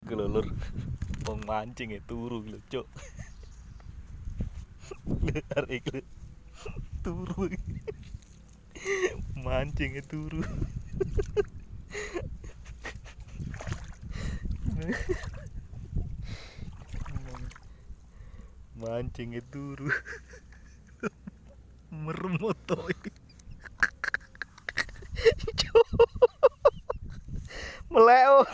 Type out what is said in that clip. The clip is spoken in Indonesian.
Kelulur wong mancing turu lho, Cuk. Arek turu. Mancing turu. Mancing turu. Meremotoi. Cuk. Meleo.